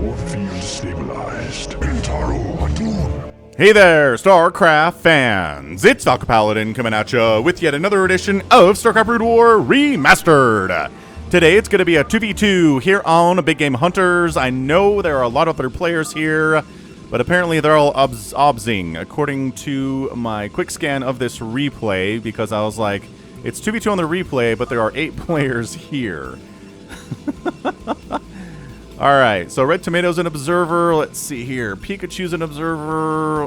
Your field stabilized. Intaro Atun. Hey there, StarCraft fans! It's Falcon Paladin coming at you with yet another edition of StarCraft Brood War Remastered. Today it's going to be a 2v2 here on Big Game Hunters. I know there are a lot of other players here, but apparently they're all obsing according to my quick scan of this replay, because I was like, it's 2v2 on the replay, but there are 8 players here. Alright, so Red Tomato's an observer. Let's see here. Pikachu's an observer.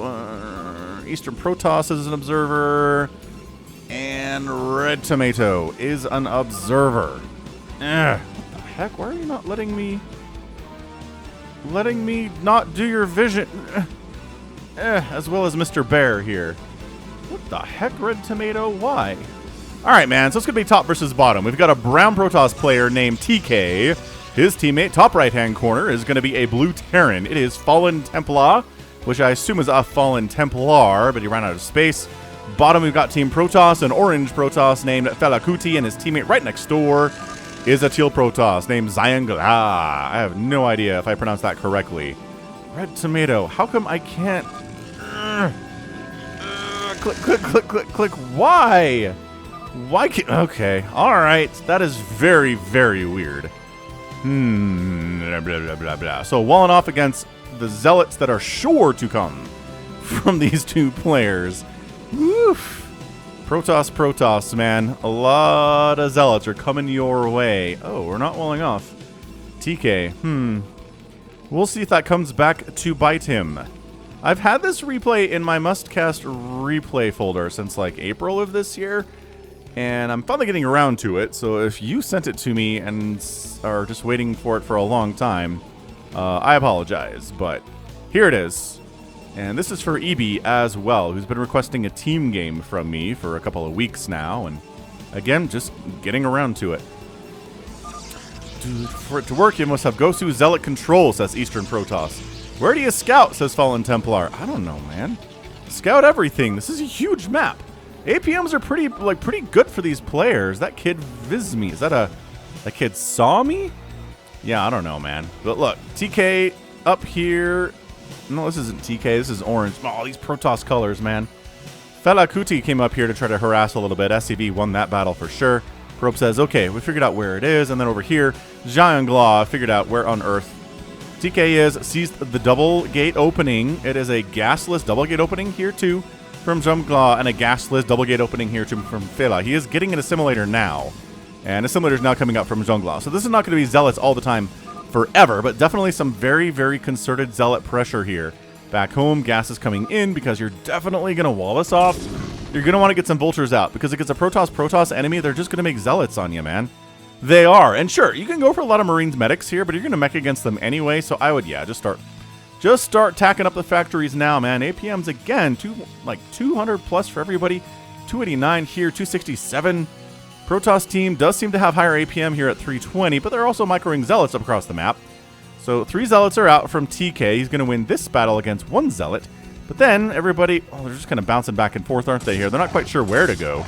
Eastern Protoss is an observer. And Red Tomato is an observer. What the heck? Why are you not letting me not do your vision? As well as Mr. Bear here. What the heck, Red Tomato? Why? Alright, man, so it's going to be top versus bottom. We've got a brown Protoss player named teeKay. His teammate, top right-hand corner, is going to be a blue Terran. It is Fallen Templa, which I assume is a Fallen Templar, but he ran out of space. Bottom, we've got Team Protoss, an orange Protoss named FeLaKuTi, and his teammate right next door is a teal Protoss named XionGla. I have no idea if I pronounced that correctly. Red Tomato, how come I can't... click. Why? Why can't... Okay, alright. That is very, very weird. Blah, blah, blah, blah. So walling off against the zealots that are sure to come from these two players. Woof. Protoss, man. A lot of zealots are coming your way. Oh, we're not walling off. teeKay. We'll see if that comes back to bite him. I've had this replay in my must-cast replay folder since like April of this year. And I'm finally getting around to it, so if you sent it to me and are just waiting for it for a long time, I apologize, but here it is. And this is for EB as well, who's been requesting a team game from me for a couple of weeks now, and again, just getting around to it. Dude, for it to work, you must have Gosu Zealot control, says Eastern Protoss. Where do you scout, says Fallen Templar. I don't know, man. Scout everything. This is a huge map. APMs are pretty good for these players. That kid viz me. Is that that kid saw me? Yeah, I don't know, man. But look, teeKay up here. No, this isn't teeKay. This is orange. Oh, these Protoss colors, man. FeLaKuTi came up here to try to harass a little bit. SCV won that battle for sure. Probe says, okay, we figured out where it is. And then over here, XionGla figured out where on Earth teeKay sees the double gate opening. It is a gasless double gate opening here, too, from XionGla, and a gasless double gate opening here too from Fela. He is getting an assimilator now, and assimilator is now coming up from XionGla. So this is not going to be zealots all the time forever, but definitely some very, very concerted zealot pressure here. Back home, gas is coming in because you're definitely going to wall us off. You're going to want to get some vultures out because if it's a Protoss enemy, they're just going to make zealots on you, man. They are. And sure, you can go for a lot of Marines medics here, but you're going to mech against them anyway, so I would, yeah, just start tacking up the factories now, man. APMs again, 200 plus for everybody. 289 here, 267. Protoss team does seem to have higher APM here at 320, but they're also microing zealots up across the map. So 3 zealots are out from teeKay. He's going to win this battle against 1 zealot. But then everybody, they're just kind of bouncing back and forth, aren't they here? They're not quite sure where to go.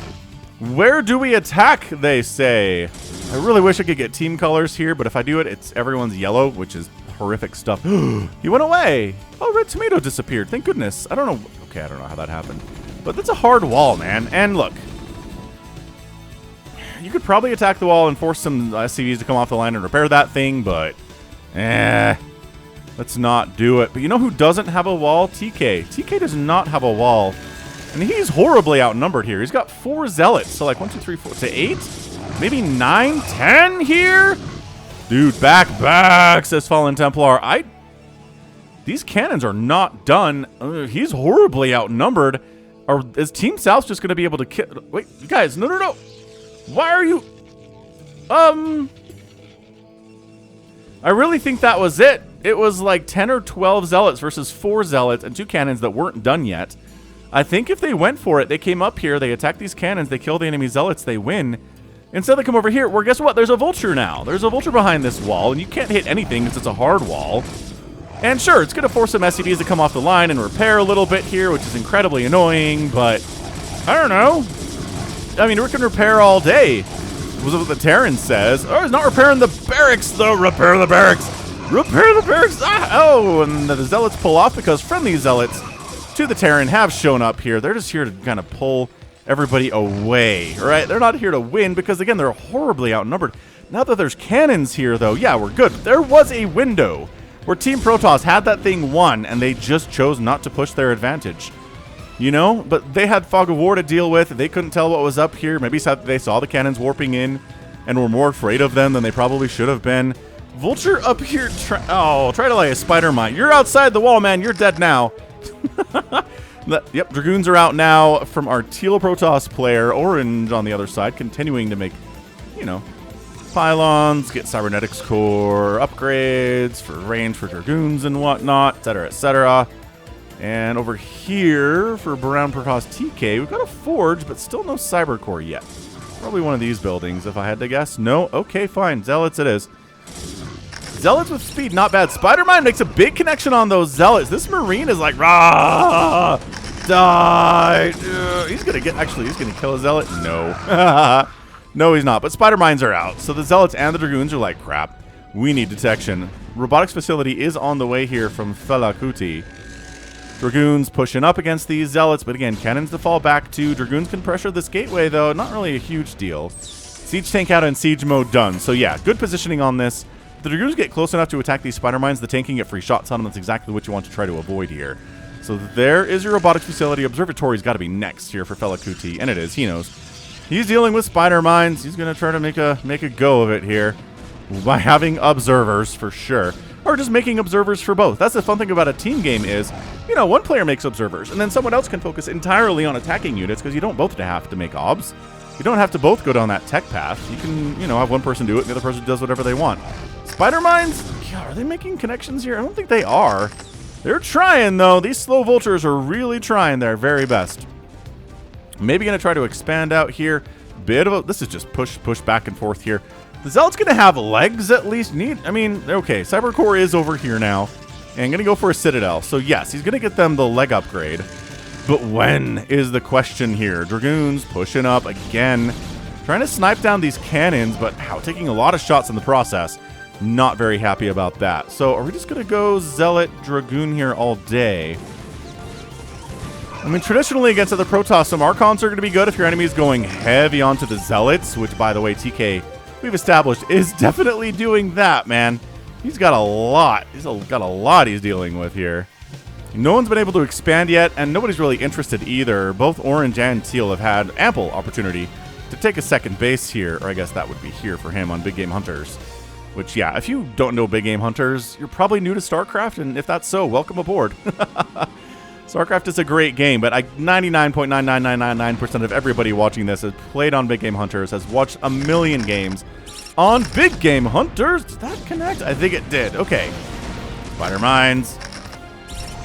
Where do we attack, they say? I really wish I could get team colors here, but if I do it, it's everyone's yellow, which is horrific stuff. He went away. Oh, Red Tomato disappeared. Thank goodness. I don't know. Okay, I don't know how that happened. But that's a hard wall, man. And look, you could probably attack the wall and force some SCVs to come off the line and repair that thing, but let's not do it. But you know who doesn't have a wall? teeKay. teeKay does not have a wall. And he's horribly outnumbered here. He's got 4 zealots. So like 1, 2, 3, 4 to 8? Maybe 9, 10 here? Dude, back, says Fallen Templar. These cannons are not done. He's horribly outnumbered. Is Team South just going to be able to kill... Wait, you guys, no. Why are you... I really think that was it. It was like 10 or 12 zealots versus 4 zealots and 2 cannons that weren't done yet. I think if they went for it, they came up here, they attack these cannons, they kill the enemy zealots, they win. Instead they come over here, where guess what? There's a vulture now. There's a vulture behind this wall, and you can't hit anything because it's a hard wall. And sure, it's going to force some SCVs to come off the line and repair a little bit here, which is incredibly annoying, but I don't know. I mean, we can repair all day. Was what the Terran says. Oh, he's not repairing the barracks, though. Repair the barracks. Repair the barracks! Ah, oh, and the zealots pull off because friendly zealots to the Terran have shown up here. They're just here to kind of pull everybody away, all right? They're not here to win because, again, they're horribly outnumbered. Now that there's cannons here, though, yeah, we're good. There was a window where Team Protoss had that thing won, and they just chose not to push their advantage. You know? But they had Fog of War to deal with. They couldn't tell what was up here. Maybe they saw the cannons warping in and were more afraid of them than they probably should have been. Vulture up here. Try to lay a spider mine. You're outside the wall, man. You're dead now. Yep, Dragoons are out now from our Teal Protoss player. Orange on the other side, continuing to make, you know, pylons, get cybernetics core, upgrades for range for Dragoons and whatnot, etc., etc. And over here for Brown Protoss teeKay, we've got a forge, but still no cyber core yet. Probably one of these buildings, if I had to guess. No? Okay, fine. Zealots it is. Zealots with speed, not bad. Spider-Mine makes a big connection on those Zealots. This Marine is like, rah, die. He's going to get, actually, he's going to kill a Zealot. No. No, he's not. But Spider-Mines are out. So the Zealots and the Dragoons are like, crap, we need detection. Robotics facility is on the way here from FeLaKuTi. Dragoons pushing up against these Zealots, but again, cannons to fall back to. Dragoons can pressure this gateway, though. Not really a huge deal. Siege tank out in siege mode done. So yeah, good positioning on this. If the Dragoons get close enough to attack these spider mines, the tank can get free shots on them. That's exactly what you want to try to avoid here. So there is your robotics facility. Observatory's got to be next here for FeLaKuTi, and it is. He knows. He's dealing with spider mines. He's going to try to make a go of it here by having observers for sure. Or just making observers for both. That's the fun thing about a team game is, you know, one player makes observers, and then someone else can focus entirely on attacking units because you don't both have to make obs. You don't have to both go down that tech path. You can, you know, have one person do it and the other person does whatever they want. Spider mines? Yeah, are they making connections here? I don't think they are. They're trying, though. These slow vultures are really trying their very best. Maybe going to try to expand out here. Bit of a... This is just push back and forth here. The Zealot's going to have legs at least. Okay, Cyber Core is over here now. And going to go for a Citadel. So yes, he's going to get them the leg upgrade. But when is the question here? Dragoons pushing up again. Trying to snipe down these cannons, but taking a lot of shots in the process. Not very happy about that. So are we just going to go Zealot Dragoon here all day? I mean, traditionally against other Protoss, some Archons are going to be good if your enemy is going heavy onto the Zealots, which, by the way, teeKay, we've established, is definitely doing that, man. He's got a lot. He's got a lot he's dealing with here. No one's been able to expand yet, and nobody's really interested either. Both Orange and Teal have had ample opportunity to take a second base here, or I guess that would be here for him on Big Game Hunters. Which, yeah, if you don't know Big Game Hunters, you're probably new to StarCraft, and if that's so, welcome aboard. StarCraft is a great game, but 99.99999% of everybody watching this has played on Big Game Hunters, has watched a million games on Big Game Hunters. Did that connect? I think it did. Okay. Spider Mines.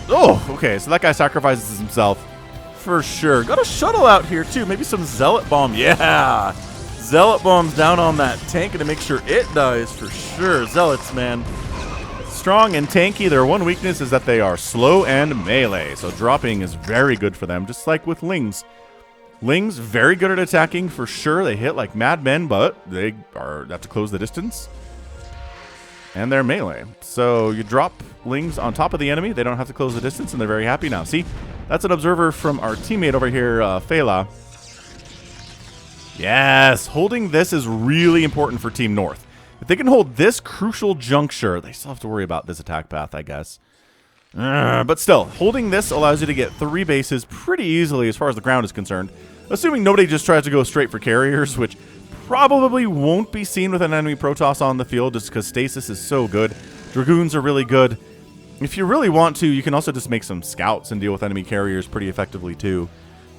Oh, okay, so that guy sacrifices himself for sure. Got a shuttle out here, too. Maybe some Zealot Bomb. Yeah! Zealot Bombs down on that tank to make sure it dies for sure. Zealots, man. Strong and tanky. Their one weakness is that they are slow and melee, so dropping is very good for them, just like with Lings. Lings, very good at attacking for sure. They hit like madmen, but they have to close the distance. And they're melee. So you drop Lings on top of the enemy, they don't have to close the distance, and they're very happy now. See, that's an observer from our teammate over here, Fela. Yes, holding this is really important for Team North. If they can hold this crucial juncture, they still have to worry about this attack path, I guess. But still, holding this allows you to get 3 bases pretty easily as far as the ground is concerned. Assuming nobody just tries to go straight for carriers, which probably won't be seen with an enemy Protoss on the field just because stasis is so good. Dragoons are really good. If you really want to, you can also just make some scouts and deal with enemy carriers pretty effectively too.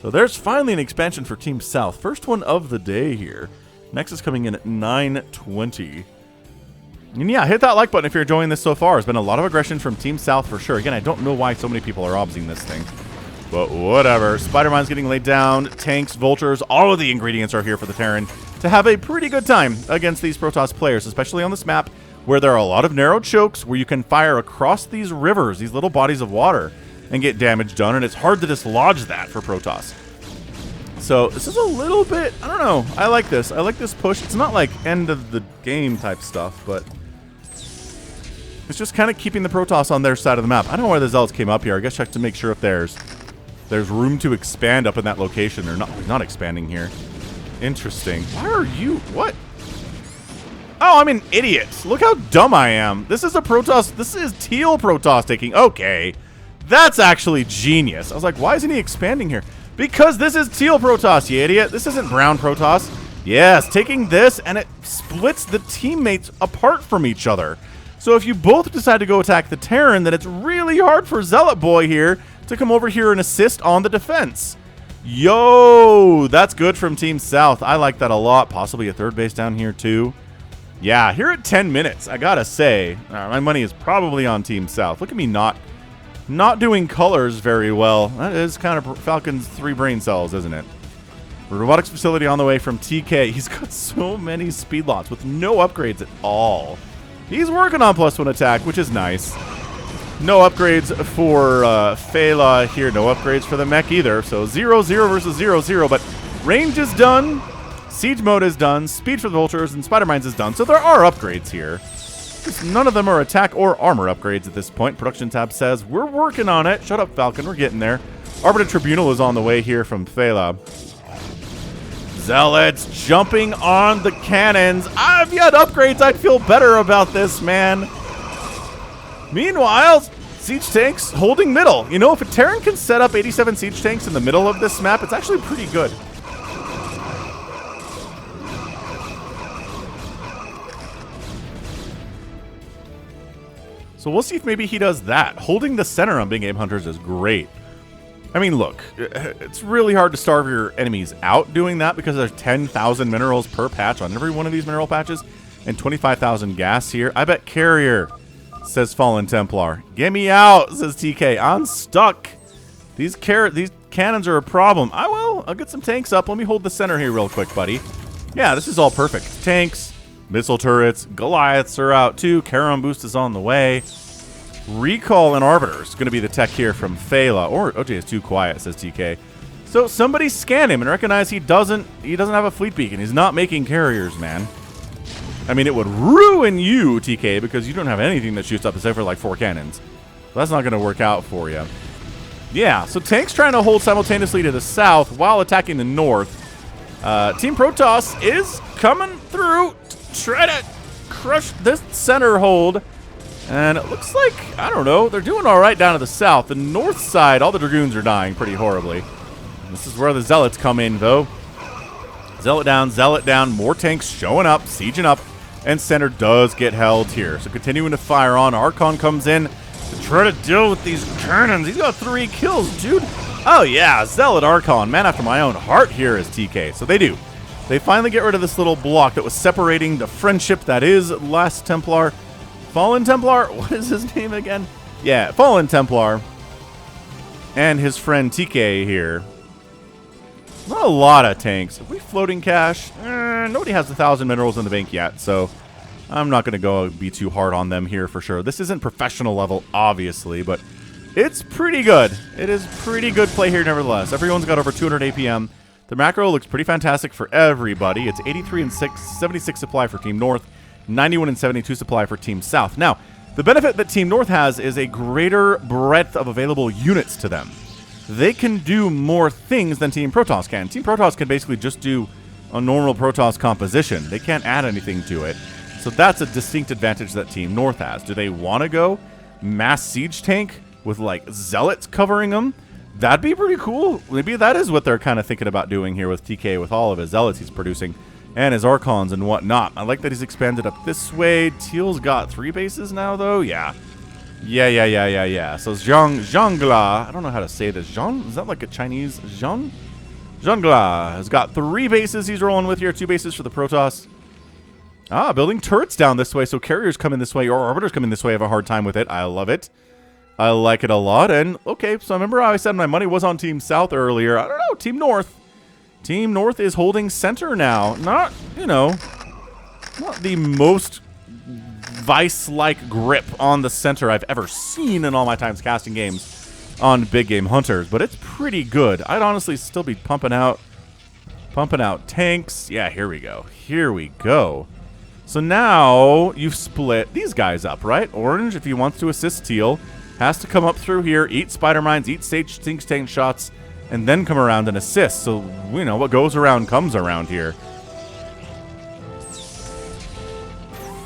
So there's finally an expansion for Team South. First one of the day here. Next is coming in at 9:20. And yeah, hit that like button if you're enjoying this so far. There's been a lot of aggression from Team South for sure. Again, I don't know why so many people are obsing this thing. But whatever. Spider Mine's getting laid down. Tanks, vultures, all of the ingredients are here for the Terran to have a pretty good time against these Protoss players, especially on this map where there are a lot of narrow chokes where you can fire across these rivers, these little bodies of water, and get damage done, and it's hard to dislodge that for Protoss. So this is a little bit, I don't know, I like this. I like this push. It's not like end of the game type stuff, but It's just kind of keeping the Protoss on their side of the map. I don't know why the Zealots came up here. I guess check to make sure if there's room to expand up in that location. They're not expanding here. Interesting. Why are you... What? Oh, I'm an idiot. Look how dumb I am. This is a Protoss. This is teal Protoss taking... Okay. That's actually genius. I was like, why isn't he expanding here? Because this is teal Protoss, you idiot. This isn't brown Protoss. Yes, taking this, and it splits the teammates apart from each other. So if you both decide to go attack the Terran, then it's really hard for Zealot Boy here to come over here and assist on the defense. Yo, that's good from Team South. I like that a lot. Possibly a third base down here too. Yeah, here at 10 minutes, I gotta say, my money is probably on Team South. Look at me not doing colors very well. That is kind of Falcon's 3 brain cells, isn't it? Robotics facility on the way from teeKay. He's got so many speed lots with no upgrades at all. He's working on +1 attack, which is nice. No upgrades for Fela here. No upgrades for the mech either. So 0-0 versus 0-0. But range is done. Siege mode is done. Speed for the vultures and spider mines is done. So there are upgrades here. Just none of them are attack or armor upgrades at this point. Production tab says we're working on it. Shut up, Falcon. We're getting there. Arbiter Tribunal is on the way here from Fela. Zealots jumping on the cannons. If you had upgrades, I'd feel better about this, man. Meanwhile, siege tanks holding middle. You know, if a Terran can set up 87 siege tanks in the middle of this map, it's actually pretty good. So we'll see if maybe he does that. Holding the center on Big Game Hunters is great. I mean, look, it's really hard to starve your enemies out doing that because there's 10,000 minerals per patch on every one of these mineral patches and 25,000 gas here. I bet Carrier, says Fallen Templar. Get me out, says teeKay. I'm stuck. These cannons are a problem. I'll get some tanks up. Let me hold the center here real quick, buddy. Yeah, this is all perfect. Tanks, missile turrets, Goliaths are out too. Charon boost is on the way. Recall and Arbiter is going to be the tech here from Fela. Or OJ is too quiet, says teeKay. So somebody scan him and recognize he doesn't have a fleet beacon. He's not making carriers, man. I mean, it would ruin you, teeKay, because you don't have anything that shoots up except for like 4 cannons. So that's not going to work out for you. Yeah, so tanks trying to hold simultaneously to the south while attacking the north. Team Protoss is coming through to try to crush this center hold. And it looks like, I don't know, they're doing all right down to the south. The north side, all the Dragoons are dying pretty horribly. This is where the Zealots come in, though. Zealot down, more tanks showing up, sieging up, and center does get held here. So continuing to fire on, Archon comes in to try to deal with these cannons. He's got 3 kills, dude. Oh yeah, Zealot Archon, man after my own heart here is teeKay. So they do. They finally get rid of this little block that was separating the friendship that is Last Templar. Fallen Templar, what is his name again? Yeah, Fallen Templar. And his friend teeKay here. Not a lot of tanks. Have we floating cash? Nobody has 1,000 minerals in the bank yet, so I'm not going to go be too hard on them here for sure. This isn't professional level, obviously, but it's pretty good. It is pretty good play here nevertheless. Everyone's got over 200 APM. The macro looks pretty fantastic for everybody. It's 83 and 76 supply for Team North, 91 and 72 supply for Team South. Now, the benefit that Team North has is a greater breadth of available units to them. They can do more things than Team Protoss can. Team Protoss can basically just do a normal Protoss composition. They can't add anything to it. So that's a distinct advantage that Team North has. Do they want to go mass siege tank with like zealots covering them? That'd be pretty cool. Maybe that is what they're kind of thinking about doing here with teeKay, with all of his zealots he's producing and his Archons and whatnot. I like that he's expanded up this way. Teal's got 3 bases now, though. Yeah. So XionGla, I don't know how to say this. Is that like a Chinese? XionGla has got 3 bases he's rolling with here. 2 bases for the Protoss. Building turrets down this way, so carriers coming this way or arbiters coming this way have a hard time with it. I love it. I like it a lot. And, okay, so remember how I said my money was on Team South earlier. I don't know, Team North. Team North is holding center now. Not the most vice-like grip on the center I've ever seen in all my times casting games on Big Game Hunters, but it's pretty good. I'd honestly still be pumping out tanks. Yeah, here we go. So now you've split these guys up, right? Orange, if he wants to assist teal, has to come up through here, eat spider mines, eat sage tank shots, and then come around and assist. So, you know, what goes around comes around here.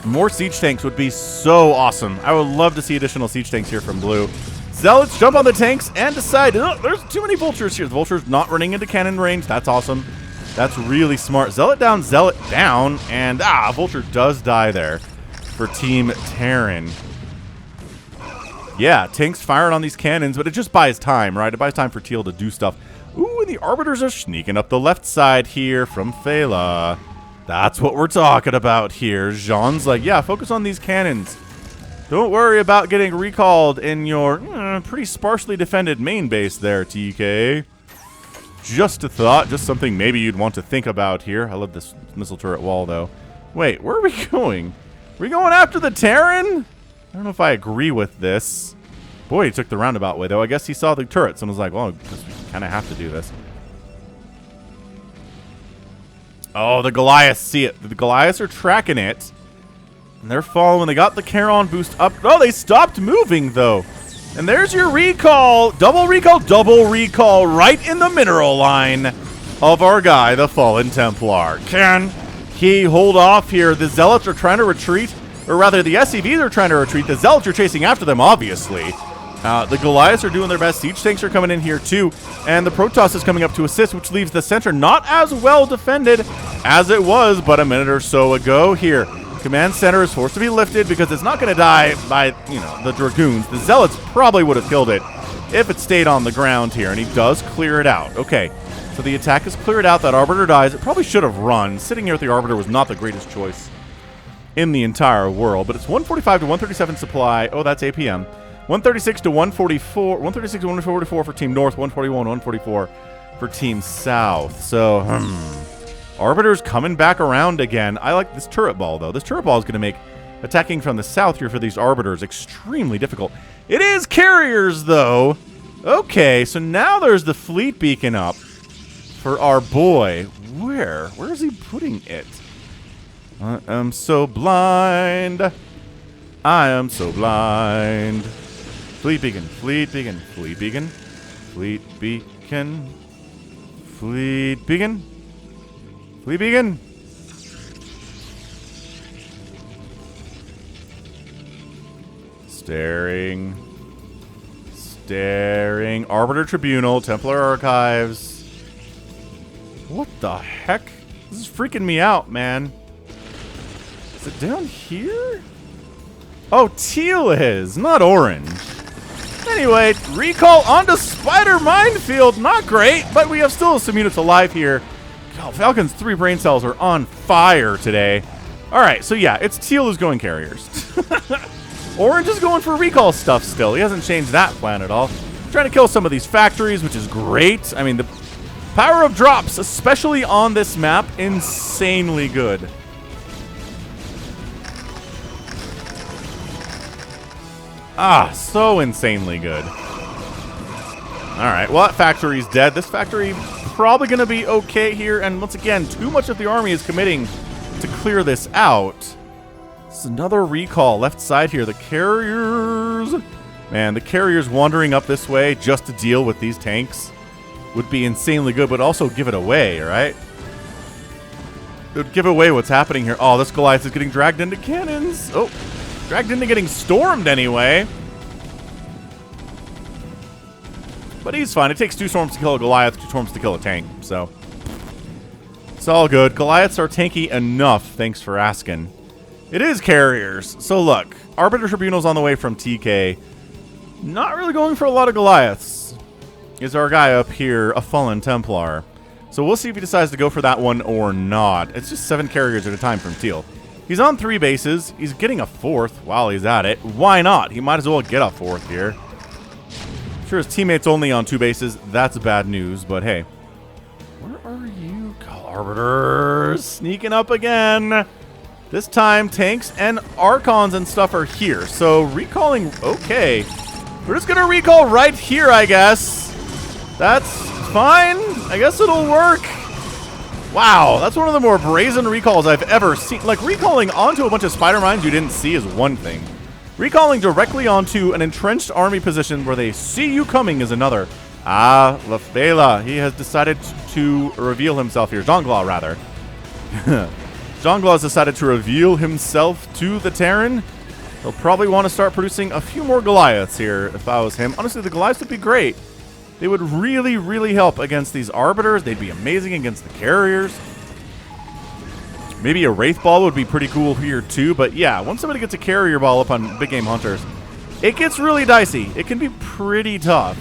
More siege tanks would be so awesome. I would love to see additional siege tanks here from blue. Zealots jump on the tanks and decide, oh, there's too many vultures here. The vulture's not running into cannon range. That's awesome. That's really smart. Zealot down, and vulture does die there for Team Terran. Yeah, tanks firing on these cannons, but it just buys time, right? It buys time for teal to do stuff. Ooh, and the arbiters are sneaking up the left side here from Fela. That's what we're talking about here. Jean's like, yeah, focus on these cannons. Don't worry about getting recalled in your pretty sparsely defended main base there, teeKay. Just a thought, just something maybe you'd want to think about here. I love this missile turret wall, though. Wait, where are we going? Are we going after the Terran? I don't know if I agree with this. Boy, he took the roundabout way, though. I guess he saw the turrets and was like, well, I guess we kind of have to do this. Oh, the Goliaths see it. The Goliaths are tracking it. And they're following. They got the Charon boost up. Oh, they stopped moving, though. And there's your recall. Double recall right in the mineral line of our guy, the Fallen Templar. Can he hold off here? The Zealots are trying to retreat. Or rather, the SCVs are trying to retreat. The Zealots are chasing after them, obviously. The Goliaths are doing their best. Siege tanks are coming in here, too. And the Protoss is coming up to assist, which leaves the center not as well defended as it was but a minute or so ago here. Command center is forced to be lifted because it's not going to die by, the Dragoons. The Zealots probably would have killed it if it stayed on the ground here, and he does clear it out. Okay, so the attack is cleared out. That Arbiter dies. It probably should have run. Sitting here with the Arbiter was not the greatest choice in the entire world, but it's 145 to 137 supply. Oh, that's APM. 136 to 144. 136 to 144 for Team North. 141 144 for Team South. So, Arbiter's coming back around again. I like this turret ball, though. This turret ball is going to make attacking from the south here for these Arbiters extremely difficult. It is carriers, though. Okay, so now there's the fleet beacon up for our boy. Where? Where is he putting it? I am so blind. I am so blind. Fleet beacon, fleet beacon, fleet beacon, fleet beacon, fleet beacon, fleet beacon. Staring. Arbiter Tribunal, Templar Archives. What the heck? This is freaking me out, man. Is it down here? Oh, teal is, not orange. Anyway, recall onto Spider Minefield. Not great, but we have still some units alive here. God, Falcon's 3 brain cells are on fire today. All right, so yeah, it's teal who's going carriers. Orange is going for recall stuff still. He hasn't changed that plan at all. Trying to kill some of these factories, which is great. I mean, the power of drops, especially on this map, insanely good. Ah, so insanely good. Alright, well, that factory's dead. This factory probably going to be okay here. And once again, too much of the army is committing to clear this out. It's another recall left side here. The carriers. Man, the carriers wandering up this way just to deal with these tanks would be insanely good, but also give it away, right? It would give away what's happening here. Oh, this Goliath is getting dragged into cannons. Oh. Dragged into getting stormed anyway. But he's fine. It takes 2 storms to kill a Goliath, 2 storms to kill a tank. So, it's all good. Goliaths are tanky enough, thanks for asking. It is carriers. So look, Arbiter Tribunal's on the way from teeKay. Not really going for a lot of Goliaths. Is our guy up here, a Fallen Templar. So we'll see if he decides to go for that one or not. It's just 7 carriers at a time from teal. He's on 3 bases. He's getting a 4th while he's at it. Why not? He might as well get a 4th here. I'm sure his teammate's only on 2 bases. That's bad news, but hey. Where are you? Arbiters sneaking up again. This time, tanks and Archons and stuff are here. So, recalling, okay. We're just going to recall right here, I guess. That's fine. I guess it'll work. Wow, that's one of the more brazen recalls I've ever seen. Like, recalling onto a bunch of spider mines you didn't see is one thing. Recalling directly onto an entrenched army position where they see you coming is another. Ah, LaFela, he has decided to reveal himself here. XionGla, rather. XionGla has decided to reveal himself to the Terran. He'll probably want to start producing a few more Goliaths here if I was him. Honestly, the Goliaths would be great. They would really, really help against these Arbiters. They'd be amazing against the Carriers. Maybe a Wraith Ball would be pretty cool here too. But yeah, once somebody gets a Carrier Ball up on Big Game Hunters, it gets really dicey. It can be pretty tough.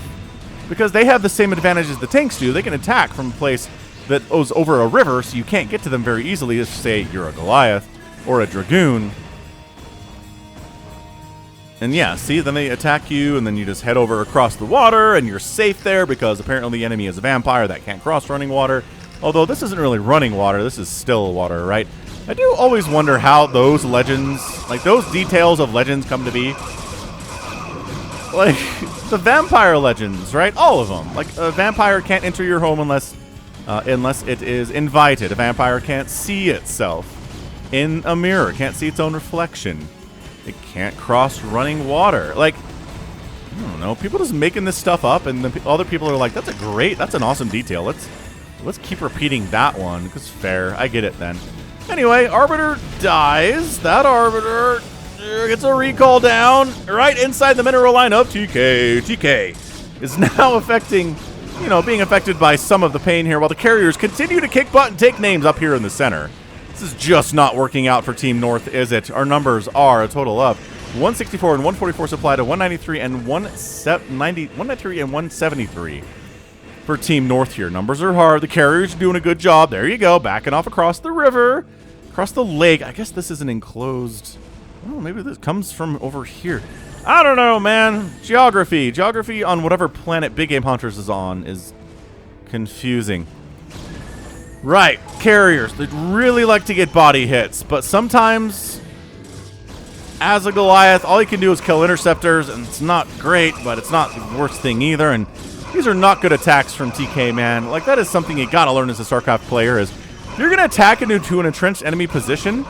Because they have the same advantages the tanks do. They can attack from a place that goes over a river, so you can't get to them very easily if, say, you're a Goliath or a Dragoon. And yeah, see, then they attack you, and then you just head over across the water, and you're safe there because apparently the enemy is a vampire that can't cross running water. Although this isn't really running water, this is still water, right? I do always wonder how those legends, like those details of legends come to be. Like, the vampire legends, right? All of them. Like, a vampire can't enter your home unless it is invited. A vampire can't see itself in a mirror, can't see its own reflection. It can't cross running water. Like, I don't know. People just making this stuff up, and the other people are like, that's an awesome detail. Let's keep repeating that one, because fair. I get it then. Anyway, Arbiter dies. That Arbiter gets a recall down right inside the mineral line of teeKay. teeKay is now being affected by some of the pain here, while the Carriers continue to kick butt and take names up here in the center. This is just not working out for Team North, is it? Our numbers are a total of 164 and 144 supply to 193 and 173 for Team North here. Numbers are hard. The Carriers are doing a good job. There you go. Backing off across the river, across the lake. I guess this is an enclosed... Oh, maybe this comes from over here. I don't know, man. Geography on whatever planet Big Game Hunters is on is confusing. Right, Carriers. They really like to get body hits, but sometimes, as a Goliath, all you can do is kill interceptors, and it's not great, but it's not the worst thing either, and these are not good attacks from teeKay, man. Like, that is something you gotta learn as a StarCraft player, is if you're gonna attack into an entrenched enemy position,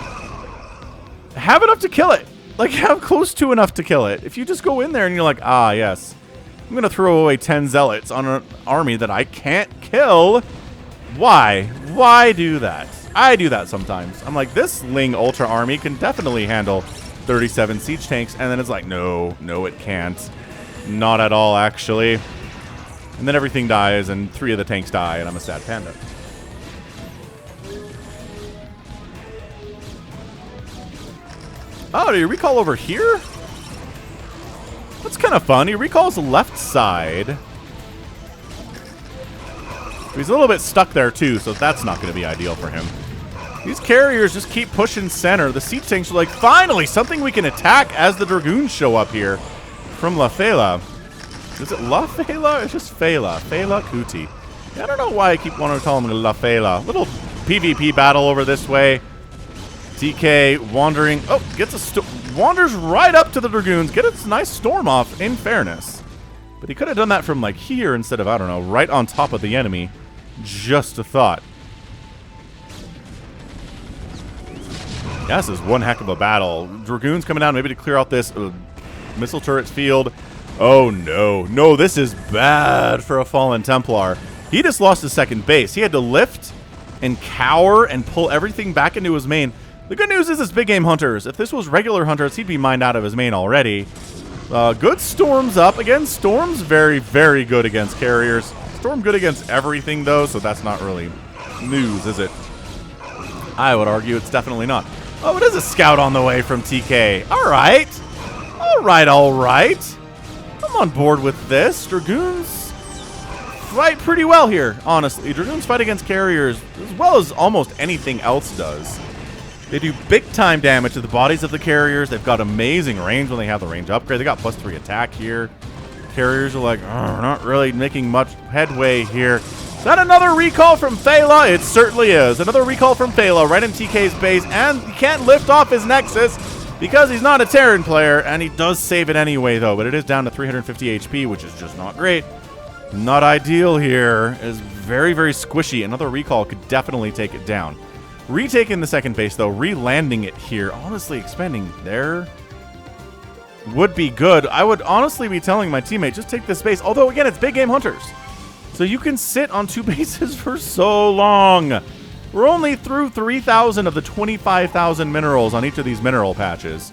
have enough to kill it. Like, have close to enough to kill it. If you just go in there and you're like, ah, yes, I'm gonna throw away 10 zealots on an army that I can't kill. Why? Why do that? I do that sometimes. I'm like, this Ling Ultra army can definitely handle 37 siege tanks, and then it's like, no, it can't. Not at all, actually. And then everything dies, and 3 of the tanks die, and I'm a sad panda. Oh, do you recall over here? That's kind of fun. He recalls the left side. He's a little bit stuck there, too, so that's not going to be ideal for him. These Carriers just keep pushing center. The siege tanks are like, finally, something we can attack as the Dragoons show up here from LaFela. Is it LaFela? It's just FeLaKuTi. Yeah, I don't know why I keep wanting to call him LaFela. Little PvP battle over this way. teeKay wandering. Oh, wanders right up to the Dragoons. Get a nice storm off, in fairness. But he could have done that from, like, here instead of, I don't know, right on top of the enemy. Just a thought. Yeah, this is one heck of a battle. Dragoons coming down maybe to clear out this missile turret field. Oh, no. No, this is bad for a fallen Templar. He just lost his second base. He had to lift and cower and pull everything back into his main. The good news is it's Big Game Hunters. If this was regular Hunters, he'd be mined out of his main already. Good Storm's up. Again, Storm's very, very good against Carriers. Storm good against everything, though, so that's not really news, is it? I would argue it's definitely not. Oh, it is a scout on the way from teeKay. All right. All right, all right. I'm on board with this. Dragoons fight pretty well here, honestly. Dragoons fight against Carriers as well as almost anything else does. They do big-time damage to the bodies of the Carriers. They've got amazing range when they have the range upgrade. They got +3 attack here. Carriers are like, not really making much headway here. Is that another recall from Fela? It certainly is. Another recall from Fela right in teeKay's base, and he can't lift off his Nexus because he's not a Terran player, and he does save it anyway, though. But it is down to 350 HP, which is just not great. Not ideal here. It is very, very squishy. Another recall could definitely take it down. Retaking the second base, though, re-landing it here. Honestly, expanding there would be good. I would honestly be telling my teammate, just take this base. Although, again, it's big game hunters. So you can sit on 2 bases for so long. We're only through 3,000 of the 25,000 minerals on each of these mineral patches.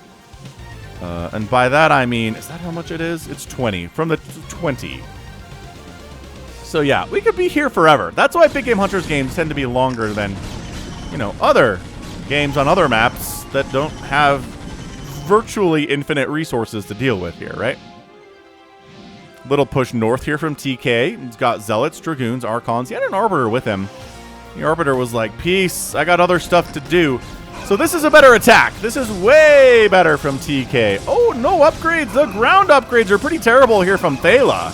And by that, I mean, is that how much it is? It's 20. From the 20. So yeah, we could be here forever. That's why big game hunters games tend to be longer than, you know, other games on other maps that don't have virtually infinite resources to deal with here, right? Little push north here from teeKay. He's got zealots, dragoons, archons. He had an arbiter with him. The arbiter was like, peace, I got other stuff to do. So this is a better attack. This is way better from teeKay. Oh, no upgrades. The ground upgrades are pretty terrible here from Fela.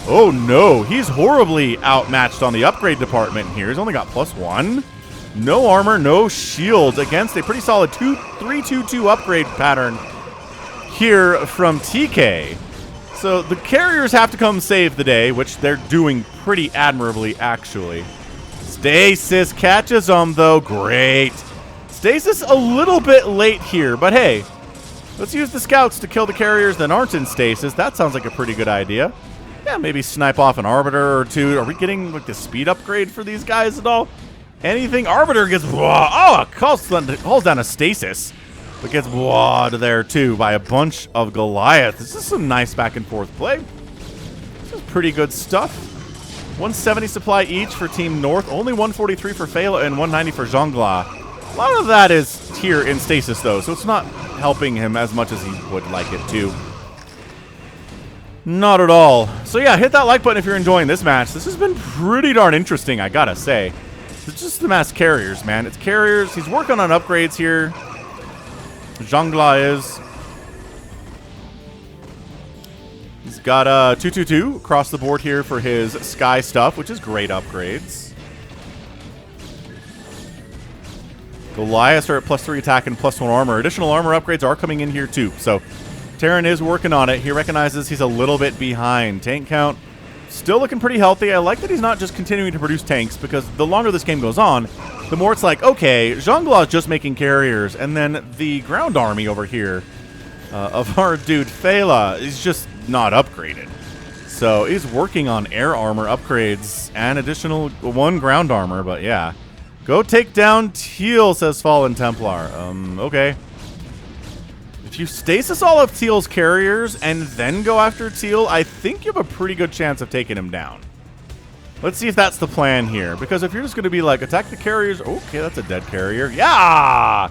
Oh, no. He's horribly outmatched on the upgrade department here. He's only got +1. No armor, no shields against a pretty solid 3-2-2 upgrade pattern here from teeKay. So the carriers have to come save the day, which they're doing pretty admirably, actually. Stasis catches them, though. Great. Stasis a little bit late here, but hey, let's use the scouts to kill the carriers that aren't in stasis. That sounds like a pretty good idea. Yeah, maybe snipe off an arbiter or two. Are we getting like the speed upgrade for these guys at all? Anything? Arbiter gets calls down a stasis, but gets there too by a bunch of Goliath. This is some nice back and forth play. This is pretty good stuff. 170 supply each for Team North. Only 143 for Fela and 190 for XionGla. A lot of that is here in stasis though, so it's not helping him as much as he would like it to. Not at all. So yeah, hit that like button if you're enjoying this match. This has been pretty darn interesting, I gotta say. It's just the mass carriers, man. It's carriers. He's working on upgrades here. XionGla is. He's got 222 across the board here for his sky stuff, which is great upgrades. Goliaths are at +3 attack and +1 armor. Additional armor upgrades are coming in here too. So Terran is working on it. He recognizes he's a little bit behind. Tank count still looking pretty healthy. I like that he's not just continuing to produce tanks, because the longer this game goes on, the more it's like, okay, XionGla is just making carriers, and then the ground army over here of our dude Fela is just not upgraded. So he's working on air armor upgrades and additional 1 ground armor, but yeah. Go take down Teal, says Fallen Templar. Okay. If you stasis all of Teal's carriers and then go after Teal, I think you have a pretty good chance of taking him down. Let's see if that's the plan here. Because if you're just going to be like, attack the carriers. Okay, that's a dead carrier. Yeah!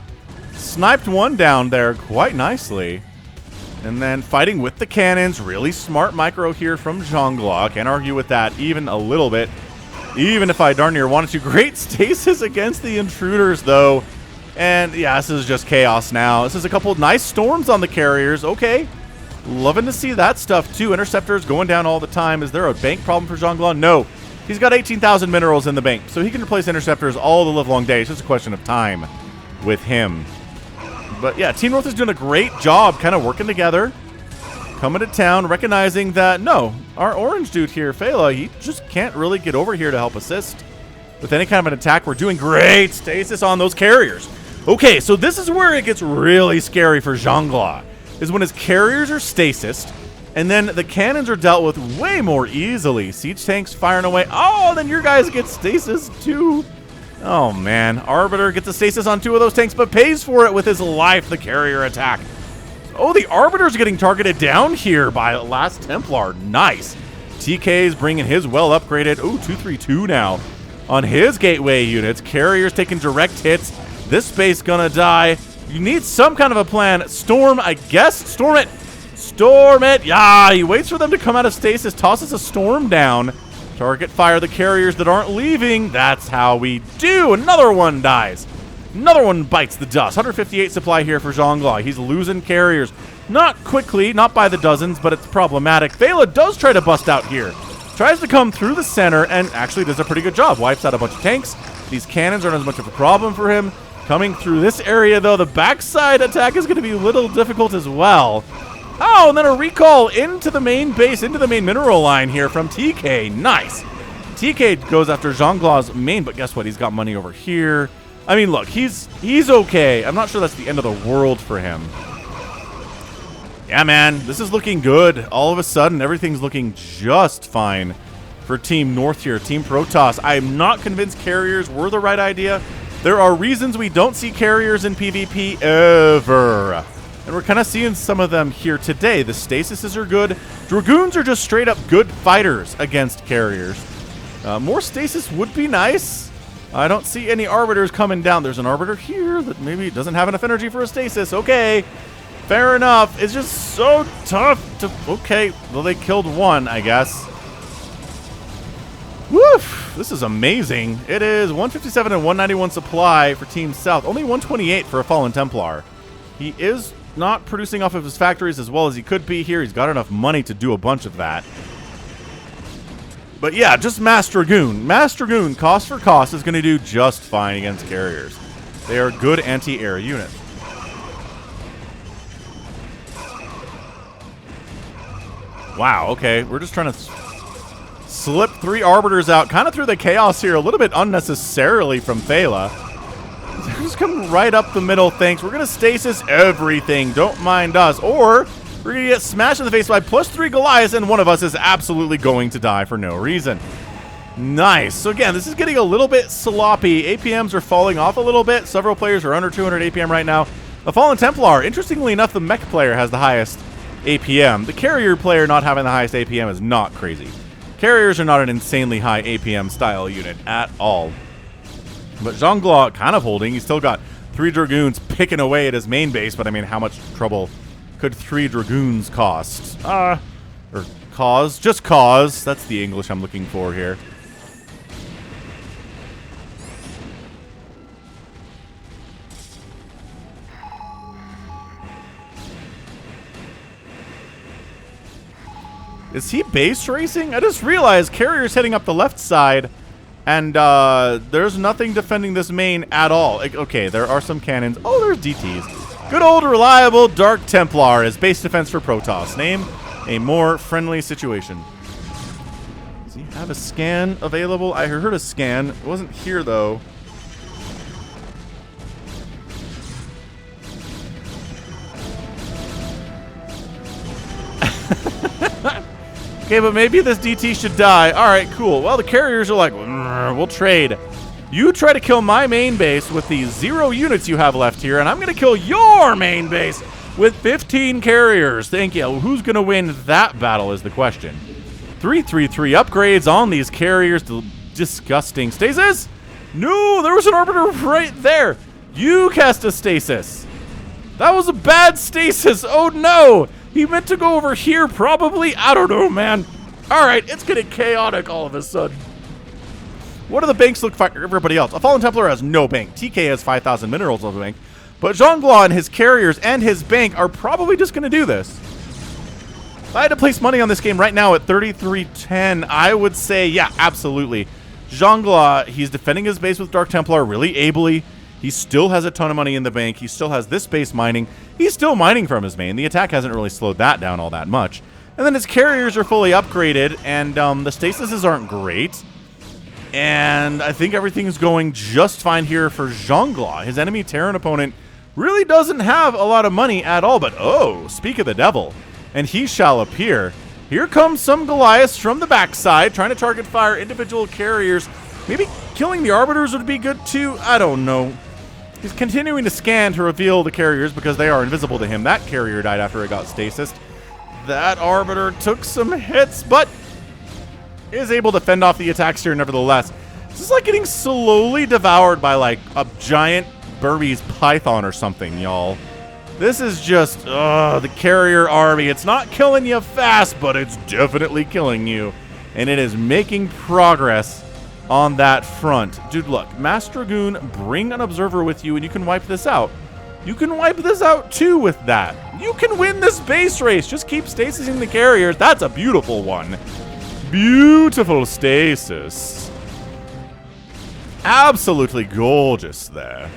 Sniped 1 down there quite nicely. And then fighting with the cannons. Really smart micro here from XionGla. Can't argue with that even a little bit. Even if I darn near wanted to. Great stasis against the intruders, though. And yeah, this is just chaos now. This is a couple nice storms on the carriers. Okay. Loving to see that stuff, too. Interceptors going down all the time. Is there a bank problem for XionGla? No. He's got 18,000 minerals in the bank, so he can replace interceptors all the livelong day. It's just a question of time with him. But yeah, Team North is doing a great job kind of working together. Coming to town, recognizing that, no, our orange dude here, Fela, he just can't really get over here to help assist with any kind of an attack. We're doing great stasis on those carriers. Okay, so this is where it gets really scary for XionGla, is when his carriers are stasised, and then the cannons are dealt with way more easily. Siege tanks firing away. Oh, then your guys get stasis too. Oh, man. Arbiter gets a stasis on 2 of those tanks, but pays for it with his life, the carrier attack. Oh, the Arbiter's getting targeted down here by Last Templar. Nice. teeKay's bringing his well-upgraded, 232 now on his gateway units. Carriers taking direct hits. This space gonna die. You need some kind of a plan. Storm, I guess. Storm it. Storm it. Yeah, he waits for them to come out of stasis, tosses a storm down. Target fire the carriers that aren't leaving. That's how we do. Another one dies. Another one bites the dust. 158 supply here for XionGla. He's losing carriers. Not quickly, not by the dozens, but it's problematic. Fela does try to bust out here. Tries to come through the center and actually does a pretty good job. Wipes out a bunch of tanks. These cannons aren't as much of a problem for him. Coming through this area, though, the backside attack is going to be a little difficult as well. Oh, and then a recall into the main base, into the main mineral line here from teeKay. Nice. teeKay goes after XionGla's main, but guess what? He's got money over here. I mean, look, he's okay. I'm not sure that's the end of the world for him. Yeah, man, this is looking good. All of a sudden, everything's looking just fine for Team North here, Team Protoss. I'm not convinced carriers were the right idea. There are reasons we don't see carriers in PvP ever. And we're kind of seeing some of them here today. The stasises are good. Dragoons are just straight up good fighters against carriers. More stasis would be nice. I don't see any arbiters coming down. There's an arbiter here that maybe doesn't have enough energy for a stasis. Okay, fair enough. It's just so tough to... Okay, well, they killed one, I guess. Woof! This is amazing. It is 157 and 191 supply for Team South. Only 128 for a Fallen Templar. He is not producing off of his factories as well as he could be here. He's got enough money to do a bunch of that. But yeah, just Mass Dragoon. Mass Dragoon, cost for cost, is going to do just fine against carriers. They are good anti-air units. Wow, okay. We're just trying to slip 3 arbiters out, kind of through the chaos here, a little bit unnecessarily from Fela. Just come right up the middle, thanks. We're going to stasis everything. Don't mind us. Or we're going to get smashed in the face by +3 Goliaths, and one of us is absolutely going to die for no reason. Nice. So again, this is getting a little bit sloppy. APMs are falling off a little bit. Several players are under 200 APM right now. The Fallen Templar, interestingly enough, the mech player has the highest APM. The carrier player not having the highest APM is not crazy. Carriers are not an insanely high APM style unit at all. But XionGla kind of holding. He's still got 3 Dragoons picking away at his main base, but I mean, how much trouble could 3 Dragoons cost? Or cause? Just cause. That's the English I'm looking for here. Is he base racing? I just realized carrier's heading up the left side, and there's nothing defending this main at all. Like, okay, there are some cannons. Oh, there's DTs. Good old reliable Dark Templar is base defense for Protoss. Name a more friendly situation. Does he have a scan available? I heard a scan. It wasn't here, though. Okay, but maybe this DT should die. All right, cool. Well, the carriers are like, we'll trade. You try to kill my main base with the 0 units you have left here, and I'm going to kill your main base with 15 carriers. Thank you. Who's going to win that battle is the question. 333 upgrades on these carriers. Disgusting. Stasis? No, there was an arbiter right there. You cast a stasis. That was a bad stasis. Oh, no. He meant to go over here, probably. I don't know, man. All right, it's getting chaotic all of a sudden. What do the banks look for everybody else? A Fallen Templar has no bank. teeKay has 5,000 minerals on the bank. But XionGla and his carriers and his bank are probably just going to do this. If I had to place money on this game right now at 33.10, I would say, yeah, absolutely. XionGla, he's defending his base with Dark Templar really ably. He still has a ton of money in the bank. He still has this base mining. He's still mining from his main. The attack hasn't really slowed that down all that much. And then his carriers are fully upgraded, and the stasises aren't great. And I think everything's going just fine here for XionGla. His enemy Terran opponent really doesn't have a lot of money at all, but oh, speak of the devil. And he shall appear. Here comes some Goliaths from the backside, trying to target fire individual carriers. Maybe killing the arbiters would be good too. I don't know. He's continuing to scan to reveal the carriers because they are invisible to him. That carrier died after it got stasis. That arbiter took some hits, but is able to fend off the attacks here nevertheless. This is like getting slowly devoured by like a giant Burmese python or something, y'all. This is just, the carrier army. It's not killing you fast, but it's definitely killing you. And it is making progress on that front. Dude, look, Mass Dragoon, bring an observer with you and you can wipe this out. You can wipe this out too with that. You can win this base race. Just keep stasising the carriers. That's a beautiful one. Beautiful stasis. Absolutely gorgeous there.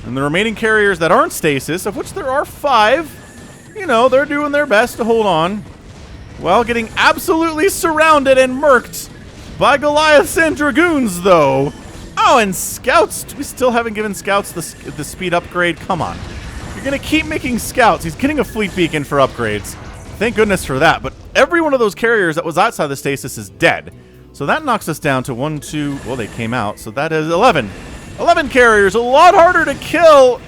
And the remaining carriers that aren't stasis, of which there are 5, you know, they're doing their best to hold on. Well, getting absolutely surrounded and murked by Goliaths and Dragoons, though. Oh, and Scouts. We still haven't given Scouts the speed upgrade. Come on. You're going to keep making Scouts. He's getting a fleet beacon for upgrades. Thank goodness for that. But every one of those carriers that was outside the stasis is dead. So that knocks us down to 1, 2. Well, they came out. So that is 11. 11 carriers. A lot harder to kill.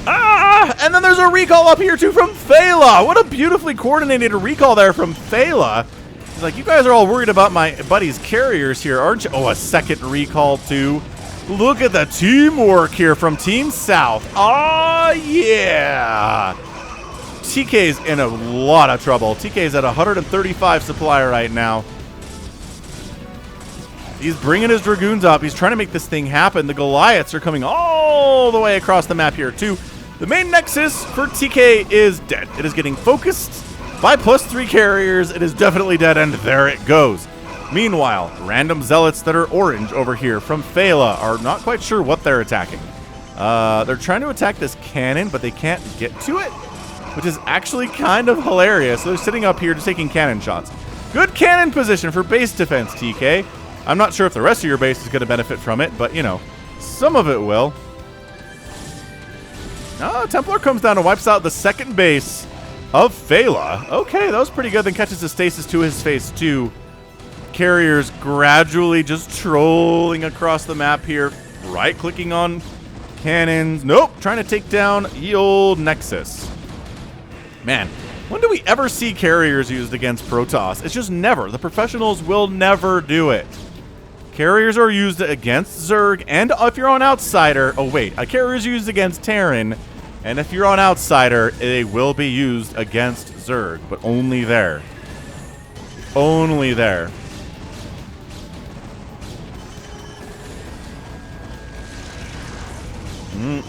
And then there's a recall up here, too, from Fela. What a beautifully coordinated recall there from Fela. He's like, you guys are all worried about my buddy's carriers here, aren't you? Oh, a second recall, too. Look at the teamwork here from Team South. Oh, yeah. teeKay's in a lot of trouble. teeKay's at 135 supply right now. He's bringing his Dragoons up. He's trying to make this thing happen. The Goliaths are coming all the way across the map here, too. The main nexus for teeKay is dead. It is getting focused by +3 carriers. It is definitely dead, and there it goes. Meanwhile, random zealots that are orange over here from Fela are not quite sure what they're attacking. They're trying to attack this cannon, but they can't get to it, which is actually kind of hilarious. So they're sitting up here just taking cannon shots. Good cannon position for base defense, teeKay. I'm not sure if the rest of your base is going to benefit from it, but, you know, some of it will. Oh, Templar comes down and wipes out the second base of Fela. Okay, that was pretty good. Then catches the stasis to his face, too. Carriers gradually just trolling across the map here. Right-clicking on cannons. Nope, trying to take down ye old Nexus. Man, when do we ever see carriers used against Protoss? It's just never. The professionals will never do it. Carriers are used against Zerg, and if you're on Outsider... Oh, wait. A carrier is used against Terran, and if you're on Outsider, they will be used against Zerg, but only there. Only there.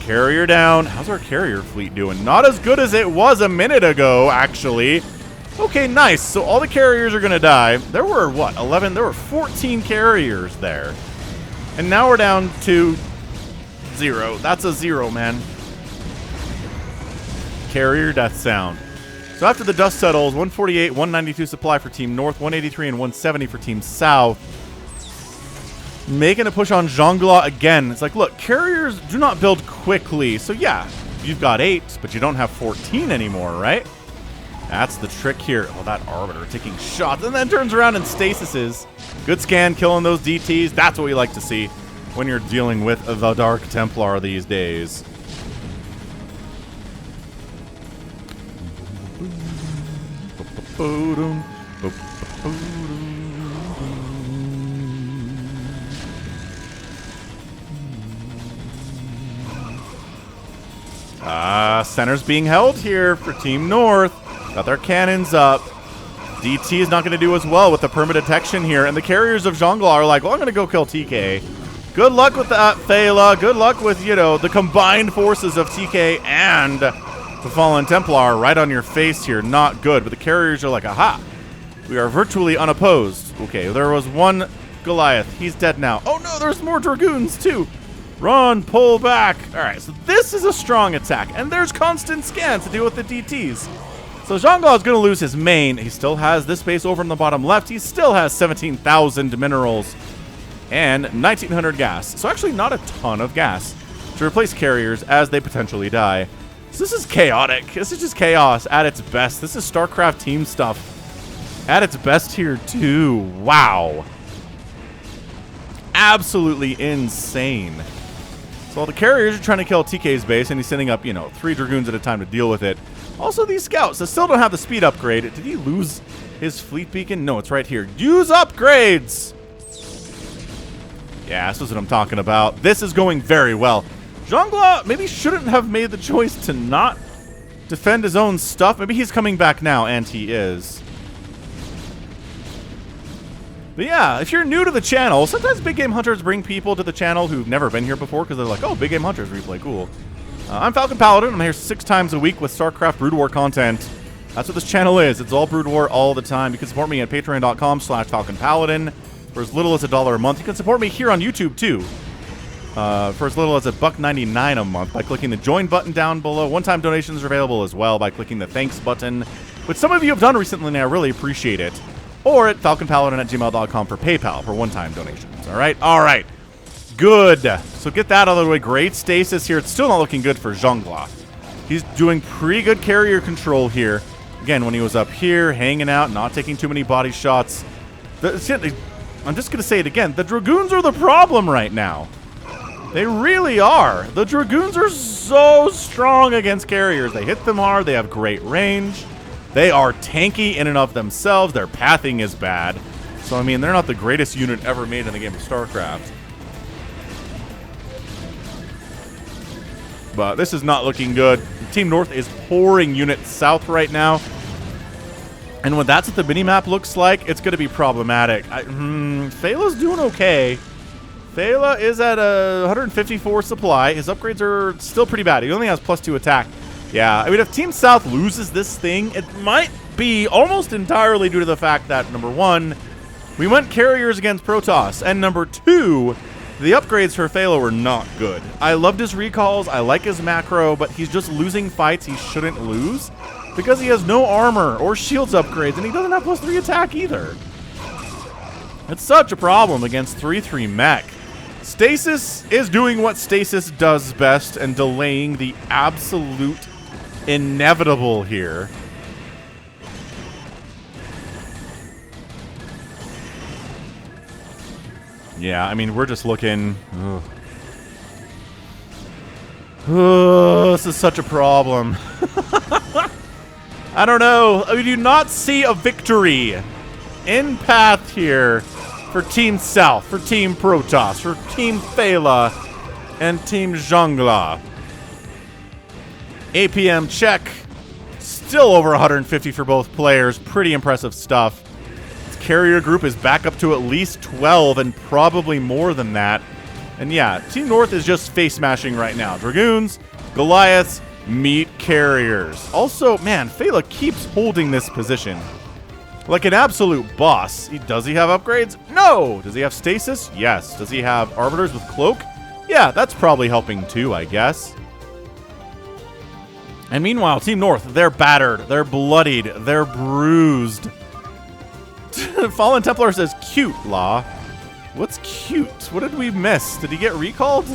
Carrier down. How's our carrier fleet doing? Not as good as it was a minute ago, actually. Okay, nice. So all the carriers are going to die. There were, what, 11? There were 14 carriers there. And now we're down to 0. That's a 0, man. Carrier death sound. So after the dust settles, 148, 192 supply for Team North, 183 and 170 for Team South. Making a push on XionGla again. It's like, look, carriers do not build quickly. So yeah, you've got 8, but you don't have 14 anymore, right? That's the trick here. Oh, that Arbiter taking shots and then turns around and stasises. Good scan, killing those DTs. That's what we like to see when you're dealing with the Dark Templar these days. Center's being held here for Team North. Got their cannons up. DT is not going to do as well with the perma detection here. And the carriers of XionGla are like, well, I'm going to go kill teeKay. Good luck with that, Fela. Good luck with, you know, the combined forces of teeKay and the Fallen Templar right on your face here. Not good. But the carriers are like, aha. We are virtually unopposed. Okay, there was one Goliath. He's dead now. Oh, no, there's more Dragoons, too. Run, pull back. All right, so this is a strong attack. And there's constant scans to deal with the DTs. So XionGla is going to lose his main. He still has this base over in the bottom left. He still has 17,000 minerals and 1,900 gas. So actually not a ton of gas to replace carriers as they potentially die. So this is chaotic. This is just chaos at its best. This is StarCraft team stuff at its best here too. Wow. Absolutely insane. So the carriers are trying to kill teeKay's base, and he's sending up, you know, 3 Dragoons at a time to deal with it. Also, these scouts that still don't have the speed upgrade. Did he lose his fleet beacon? No, it's right here. Use upgrades! Yeah, this is what I'm talking about. This is going very well. XionGla maybe shouldn't have made the choice to not defend his own stuff. Maybe he's coming back now, and he is. But yeah, if you're new to the channel, sometimes Big Game Hunters bring people to the channel who've never been here before because they're like, oh, Big Game Hunters replay, cool. I'm Falcon Paladin. I'm here 6 times a week with StarCraft Brood War content. That's what this channel is. It's all Brood War all the time. You can support me at patreon.com/FalconPaladin for as little as $1 a month. You can support me here on YouTube, too. for as little as $1.99 a month by clicking the join button down below. One-time donations are available as well by clicking the thanks button, which some of you have done recently, and I really appreciate it. Or at falconpaladin@gmail.com for PayPal for one-time donations. All right. Good. So get that out of the way. Great stasis here. It's still not looking good for XionGla. He's doing pretty good carrier control here. Again, when he was up here, hanging out, not taking too many body shots. I'm just going to say it again. The Dragoons are the problem right now. They really are. The Dragoons are so strong against carriers. They hit them hard. They have great range. They are tanky in and of themselves. Their pathing is bad. So, I mean, they're not the greatest unit ever made in the game of StarCraft. But this is not looking good. Team North is pouring units south right now. And when that's what the minimap looks like, it's going to be problematic. Fela's doing okay. Fela is at a 154 supply. His upgrades are still pretty bad. He only has +2 attack. Yeah, I mean, if Team South loses this thing, it might be almost entirely due to the fact that, number one, we went carriers against Protoss, and number two, the upgrades for Fela were not good. I loved his recalls, I like his macro, but he's just losing fights he shouldn't lose because he has no armor or shields upgrades, and he doesn't have +3 attack either. It's such a problem against 3-3 mech. Stasis is doing what Stasis does best and delaying the absolute inevitable here. Yeah, I mean, we're just looking... this is such a problem. I don't know. We do not see a victory in path here for Team South, for Team Protoss, for Team Fela, and Team XionGla. APM check. Still over 150 for both players. Pretty impressive stuff. Carrier group is back up to at least 12 and probably more than that. And yeah, Team North is just face smashing right now. Dragoons, Goliaths, meet carriers. Also, man, Fela keeps holding this position like an absolute boss. Does he have upgrades? No. Does he have stasis? Yes. Does he have arbiters with cloak? Yeah, that's probably helping too, I guess. And meanwhile, Team North, they're battered, they're bloodied, they're bruised. Fallen Templar says, cute, Law. What's cute? What did we miss? Did he get recalled?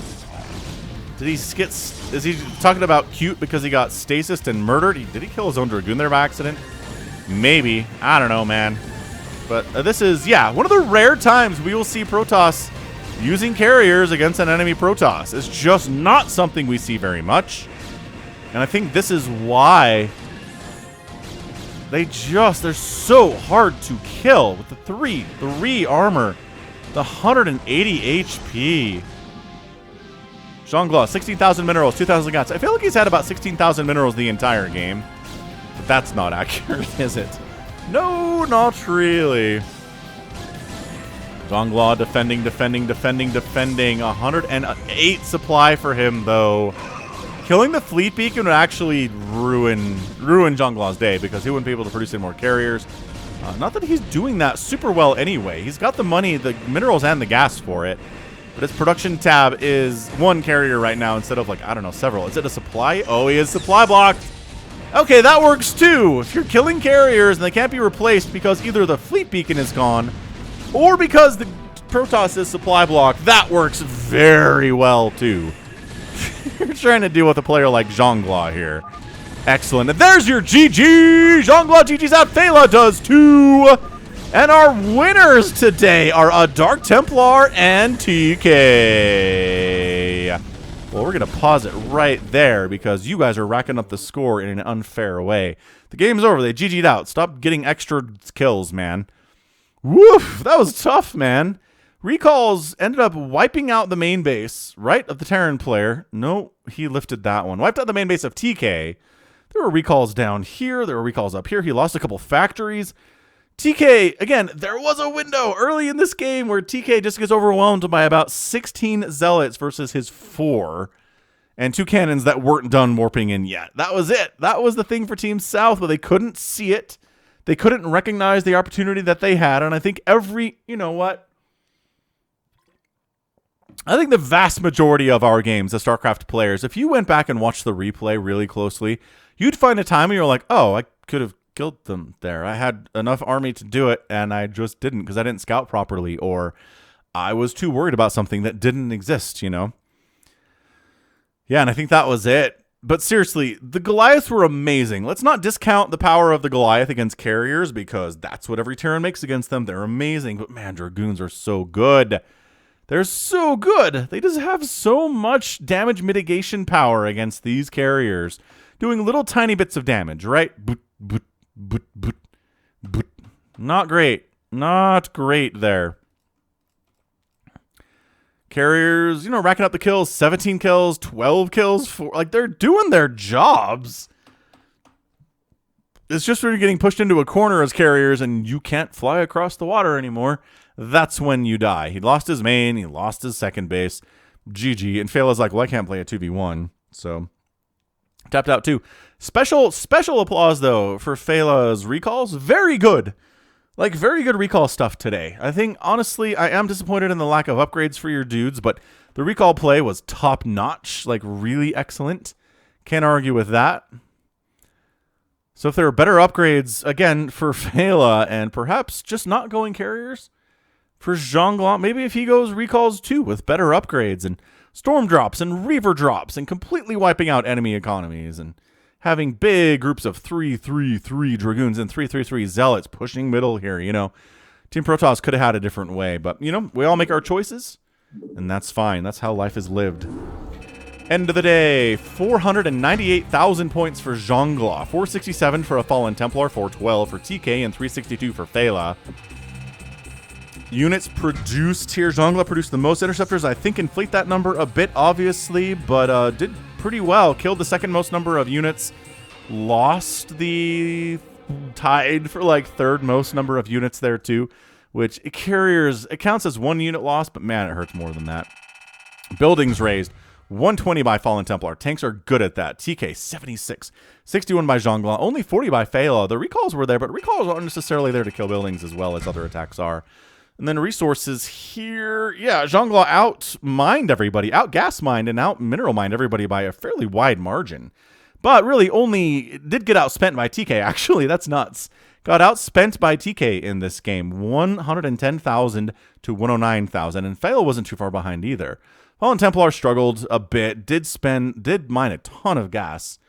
Did he get... Is he talking about cute because he got stasised and murdered? Did he kill his own Dragoon there by accident? Maybe. I don't know, man. But this is, yeah, one of the rare times we will see Protoss using carriers against an enemy Protoss. It's just not something we see very much. And I think this is why... they're so hard to kill with the 3 armor, the 180 HP. XionGla, 16,000 minerals, 2,000 guns. I feel like he's had about 16,000 minerals the entire game. But that's not accurate, is it? No, not really. XionGla defending. 108 supply for him, though. Killing the fleet beacon would actually ruin XionGla's day because he wouldn't be able to produce any more carriers. Not that he's doing that super well anyway. He's got the money, the minerals, and the gas for it. But his production tab is 1 carrier right now instead of, like, I don't know, several. Is it a supply? Oh, he is supply blocked. Okay, that works too. If you're killing carriers and they can't be replaced because either the fleet beacon is gone or because the Protoss is supply blocked, that works very well too. You're trying to deal with a player like XionGla here. Excellent. And there's your GG! XionGla GG's out. Fela does too. And our winners today are a Dark Templar and teeKay. Well, we're going to pause it right there because you guys are racking up the score in an unfair way. The game's over. They GG'd out. Stop getting extra kills, man. Woof! That was tough, man. Recalls ended up wiping out the main base, right, of the Terran player. No, he lifted that one. Wiped out the main base of teeKay. There were recalls down here. There were recalls up here. He lost a couple factories. teeKay, again, there was a window early in this game where teeKay just gets overwhelmed by about 16 zealots versus his 4. And 2 cannons that weren't done warping in yet. That was it. That was the thing for Team South, but they couldn't see it. They couldn't recognize the opportunity that they had. And I think you know what? I think the vast majority of our games, as StarCraft players, if you went back and watched the replay really closely, you'd find a time where you're like, oh, I could have killed them there. I had enough army to do it, and I just didn't because I didn't scout properly, or I was too worried about something that didn't exist, you know? Yeah, and I think that was it. But seriously, the Goliaths were amazing. Let's not discount the power of the Goliath against carriers, because that's what every Terran makes against them. They're amazing, but man, Dragoons are so good. They're so good. They just have so much damage mitigation power against these carriers, doing little tiny bits of damage, right? Boot, boot, boot, boot, boot. Not great. Not great there. Carriers, you know, racking up the kills, 17 kills, 12 kills, like, they're doing their jobs. It's just when you're getting pushed into a corner as carriers and you can't fly across the water anymore, that's when you die. He lost his main, he lost his second base, GG, and FeLa's like, well, I can't play a 2v1, so tapped out too. Special applause, though, for FeLa's recalls. Very good. Like, very good recall stuff today. I think, honestly, I am disappointed in the lack of upgrades for your dudes, but the recall play was top-notch, like, really excellent. Can't argue with that. So if there are better upgrades, again, for FeLa, and perhaps just not going carriers, for XionGla, maybe if he goes recalls too, with better upgrades, and storm drops, and reaver drops, and completely wiping out enemy economies, and having big groups of 3-3-3 Dragoons and 3-3-3 Zealots pushing middle here, you know. Team Protoss could have had a different way, but, you know, we all make our choices, and that's fine. That's how life is lived. End of the day, 498,000 points for XionGla, 467 for a Fallen Templar, 412 for teeKay, and 362 for FeLa. Units produced here, XionGla produced the most interceptors. I think inflate that number a bit, obviously, but did pretty well. Killed the second most number of units. Lost the tied for like third most number of units there too, which carriers, it counts as one unit loss, but man, it hurts more than that. Buildings raised. 120 by Fallen Templar. Tanks are good at that. teeKay, 76. 61 by XionGla. Only 40 by FeLa. The recalls were there, but recalls aren't necessarily there to kill buildings as well as other attacks are. And then resources here. Yeah, XionGla out-mined everybody. Out-gas-mined and out-mineral-mined everybody by a fairly wide margin. But really only did get outspent by teeKay, actually. That's nuts. Got outspent by teeKay in this game. 110,000 to 109,000. And FeLa wasn't too far behind either. Fallen Templar struggled a bit, did mine a ton of gas,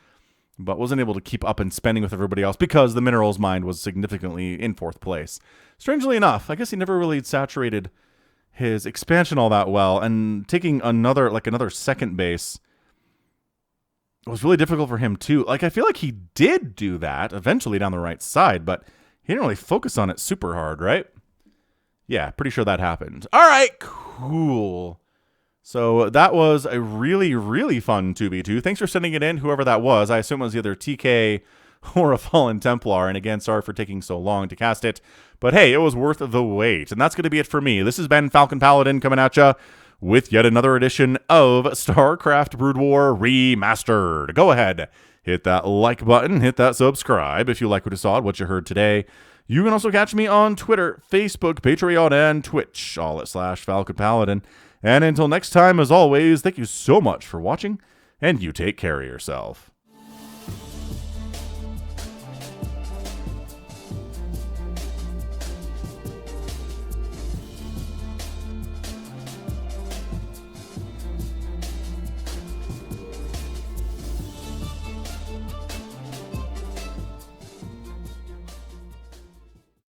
but wasn't able to keep up in spending with everybody else because the minerals mined was significantly in fourth place. Strangely enough, I guess he never really saturated his expansion all that well, and taking another second base was really difficult for him too. Like, I feel like he did do that eventually down the right side, but he didn't really focus on it super hard, right? Yeah, pretty sure that happened. All right, cool. So that was a really, really fun 2v2. Thanks for sending it in, whoever that was. I assume it was either teeKay or a Fallen Templar. And again, sorry for taking so long to cast it. But hey, it was worth the wait. And that's going to be it for me. This has been Falcon Paladin coming at you with yet another edition of StarCraft Brood War Remastered. Go ahead, hit that like button, hit that subscribe if you like what you saw, what you heard today. You can also catch me on Twitter, Facebook, Patreon, and Twitch, all at /Falcon Paladin. And until next time, as always, thank you so much for watching, and you take care of yourself.